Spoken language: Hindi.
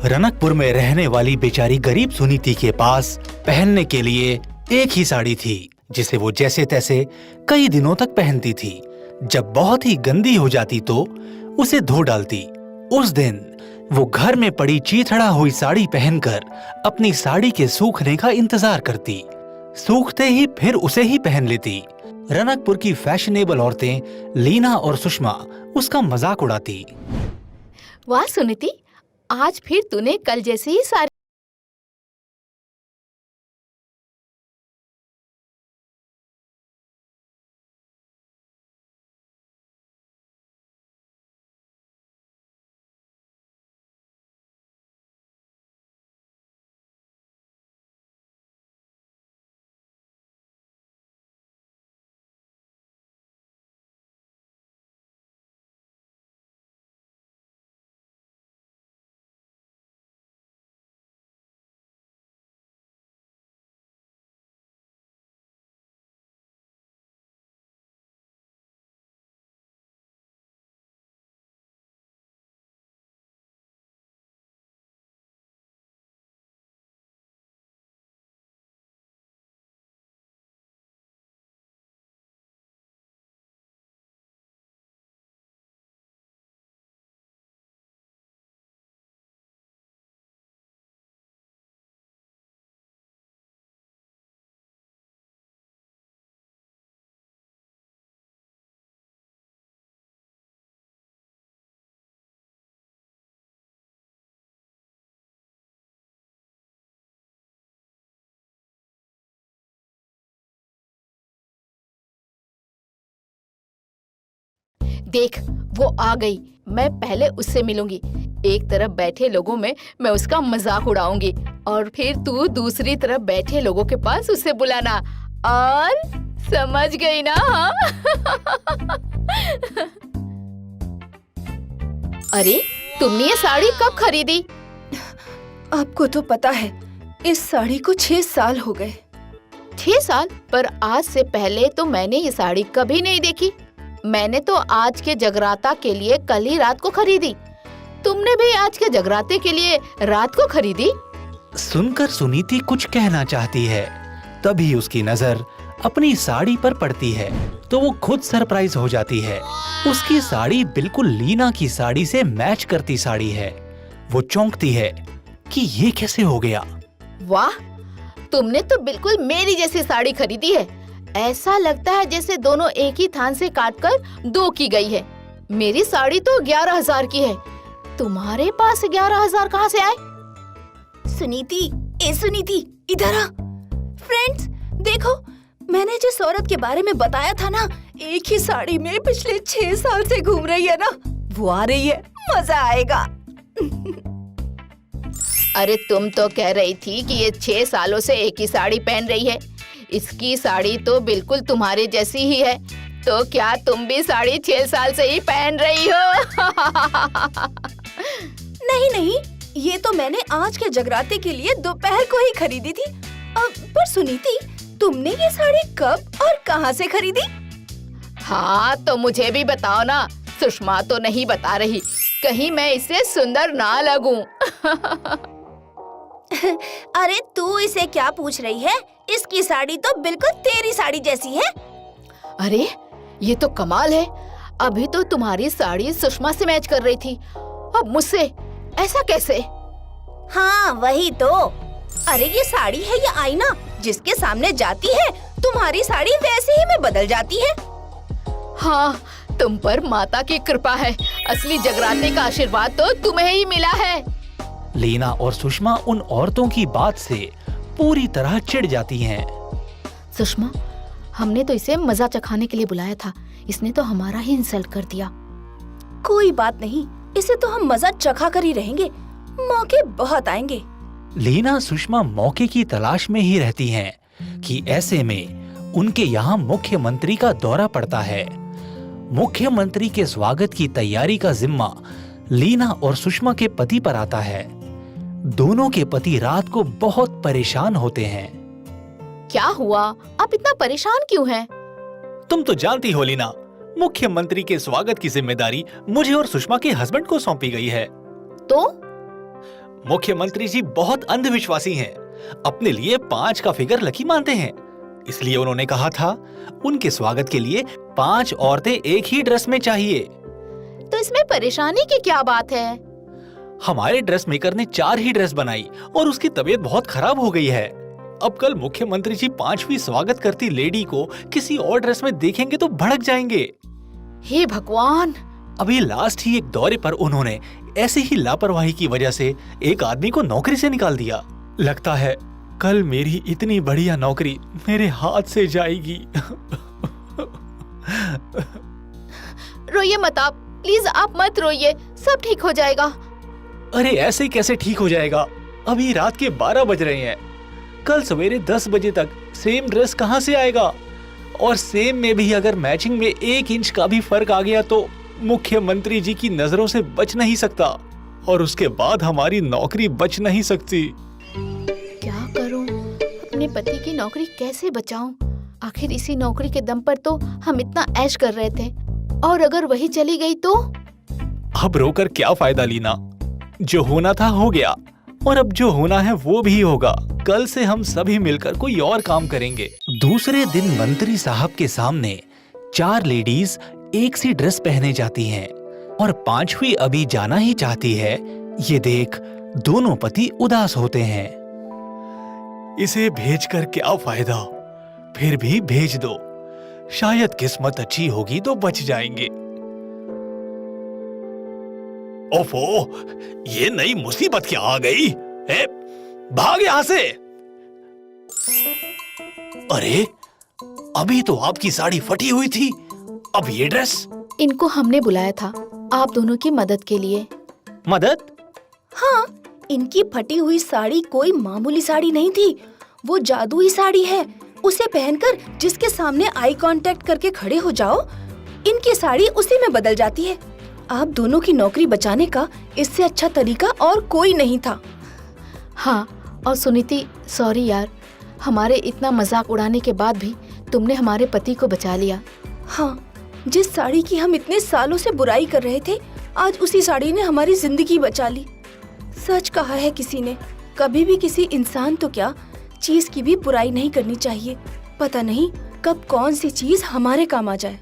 रनकपुर में रहने वाली बेचारी गरीब सुनीति के पास पहनने के लिए एक ही साड़ी थी, जिसे वो जैसे तैसे कई दिनों तक पहनती थी। जब बहुत ही गंदी हो जाती तो उसे धो डालती। उस दिन वो घर में पड़ी चीथड़ा हुई साड़ी पहनकर अपनी साड़ी के सूखने का इंतजार करती। सूखते ही फिर उसे ही पहन लेती। रनकपुर की फैशनेबल औरतें लीना और सुषमा उसका मजाक उड़ाती। वाह सुनीति, आज फिर तूने कल जैसी ही साड़ी। देख, वो आ गई। मैं पहले उससे मिलूंगी। एक तरफ बैठे लोगों में मैं उसका मजाक उड़ाऊंगी और फिर तू दूसरी तरफ बैठे लोगों के पास उसे बुलाना। और समझ गई ना? हाँ? अरे, तुमने ये साड़ी कब खरीदी? आपको तो पता है, इस साड़ी को 6 साल हो गए। 6 साल? पर आज से पहले तो मैंने ये साड़ी कभी नहीं देखी। मैंने तो आज के जगराता के लिए कल ही रात को खरीदी। तुमने भी आज के जगराते के लिए रात को खरीदी? सुनकर सुनीति कुछ कहना चाहती है, तभी उसकी नजर अपनी साड़ी पर पड़ती है तो वो खुद सरप्राइज हो जाती है। उसकी साड़ी बिल्कुल लीना की साड़ी से मैच करती साड़ी है। वो चौंकती है कि ये कैसे हो गया। वाह, तुमने तो बिल्कुल मेरी जैसी साड़ी खरीदी है। ऐसा लगता है जैसे दोनों एक ही थान से काटकर 2 की गई है। मेरी साड़ी तो 11,000 की है। तुम्हारे पास 11,000 कहाँ से आए? सुनीति, इधर आ। फ्रेंड्स, देखो, मैंने जिस औरत के बारे में बताया था ना, एक ही साड़ी में पिछले 6 साल से घूम रही है ना, वो आ रही है। मजा आएगा। अरे, तुम तो कह रही थी कि ये 6 सालों से एक ही साड़ी पहन रही है। इसकी साड़ी तो बिल्कुल तुम्हारे जैसी ही है। तो क्या तुम भी साड़ी 6 साल से ही पहन रही हो? नहीं, ये तो मैंने आज के जगराते के लिए दोपहर को ही खरीदी थी। पर सुनीति, तुमने ये साड़ी कब और कहाँ से खरीदी? हाँ, तो मुझे भी बताओ ना। सुषमा तो नहीं बता रही, कहीं मैं इससे सुंदर ना लगूं। अरे, तू इसे क्या पूछ रही है? इसकी साड़ी तो बिल्कुल तेरी साड़ी जैसी है। अरे, ये तो कमाल है। अभी तो तुम्हारी साड़ी सुषमा से मैच कर रही थी, अब मुझसे? ऐसा कैसे? हाँ, वही तो। अरे, ये साड़ी है या आईना, जिसके सामने जाती है तुम्हारी साड़ी वैसे ही में बदल जाती है। हाँ, तुम पर माता की कृपा है। असली जगराते का आशीर्वाद तो तुम्हें ही मिला है। लीना और सुषमा उन औरतों की बात से पूरी तरह चिढ़ जाती हैं। सुषमा, हमने तो इसे मजा चखाने के लिए बुलाया था, इसने तो हमारा ही इंसल्ट कर दिया। कोई बात नहीं, इसे तो हम मजा चखा कर ही रहेंगे। मौके बहुत आएंगे। लीना सुषमा मौके की तलाश में ही रहती हैं कि ऐसे में उनके यहाँ मुख्यमंत्री का दौरा पड़ता है। मुख्यमंत्री के स्वागत की तैयारी का जिम्मा लीना और सुषमा के पति पर आता है। दोनों के पति रात को बहुत परेशान होते हैं। क्या हुआ? आप इतना परेशान क्यों हैं? तुम तो जानती हो लीना, मुख्यमंत्री के स्वागत की जिम्मेदारी मुझे और सुषमा के हस्बैंड को सौंपी गई है। तो मुख्यमंत्री जी बहुत अंधविश्वासी हैं। अपने लिए 5 का फिगर लकी मानते हैं। इसलिए उन्होंने कहा था उनके स्वागत के लिए 5 औरतें एक ही ड्रेस में चाहिए। तो इसमें परेशानी की क्या बात है? हमारे ड्रेस मेकर ने 4 ही ड्रेस बनाई और उसकी तबीयत बहुत खराब हो गई है। अब कल मुख्यमंत्री जी 5वीं स्वागत करती लेडी को किसी और ड्रेस में देखेंगे तो भड़क जाएंगे। हे भगवान! अभी लास्ट ही एक दौरे पर उन्होंने ऐसी ही लापरवाही की वजह से एक आदमी को नौकरी से निकाल दिया। लगता है कल मेरी इतनी बढ़िया नौकरी मेरे हाथ से जाएगी। रोइए मत आप, प्लीज आप मत रोइए, सब ठीक हो जाएगा। अरे ऐसे कैसे ठीक हो जाएगा? अभी रात के 12 बज रहे हैं। कल सवेरे 10 बजे तक सेम ड्रेस कहाँ से आएगा? और सेम में भी अगर मैचिंग में 1 इंच का भी फर्क आ गया तो मुख्यमंत्री जी की नजरों से बच नहीं सकता और उसके बाद हमारी नौकरी बच नहीं सकती। क्या करूं? अपने पति की नौकरी कैसे बचाऊं? आखिर इसी नौकरी के दम पर तो हम इतना ऐश कर रहे थे, और अगर वही चली गई तो? अब रोकर क्या फायदा लीना? जो होना था हो गया, और अब जो होना है वो भी होगा। कल से हम सभी मिलकर कोई और काम करेंगे। दूसरे दिन मंत्री साहब के सामने 4 लेडीज एक सी ड्रेस पहने जाती हैं और 5वीं अभी जाना ही चाहती है। ये देख दोनों पति उदास होते हैं। इसे भेजकर क्या फायदा? फिर भी भेज दो, शायद किस्मत अच्छी होगी तो बच जाएंगे। ओफो, ये नई मुसीबत क्या आ गई? भाग यहां से। अरे अभी तो आपकी साड़ी फटी हुई थी, अब ये ड्रेस? इनको हमने बुलाया था आप दोनों की मदद के लिए। मदद? हाँ, इनकी फटी हुई साड़ी कोई मामूली साड़ी नहीं थी, वो जादुई साड़ी है। उसे पहनकर जिसके सामने आई कांटेक्ट करके खड़े हो जाओ, इनकी साड़ी उसी में बदल जाती है। आप दोनों की नौकरी बचाने का इससे अच्छा तरीका और कोई नहीं था। हाँ, और सुनीति, सॉरी यार, हमारे इतना मजाक उड़ाने के बाद भी तुमने हमारे पति को बचा लिया। हाँ, जिस साड़ी की हम इतने सालों से बुराई कर रहे थे, आज उसी साड़ी ने हमारी जिंदगी बचा ली। सच कहा है किसी ने, कभी भी किसी इंसान तो क्या, चीज की भी बुराई नहीं करनी चाहिए। पता नहीं कब कौन सी चीज हमारे काम आ जाए।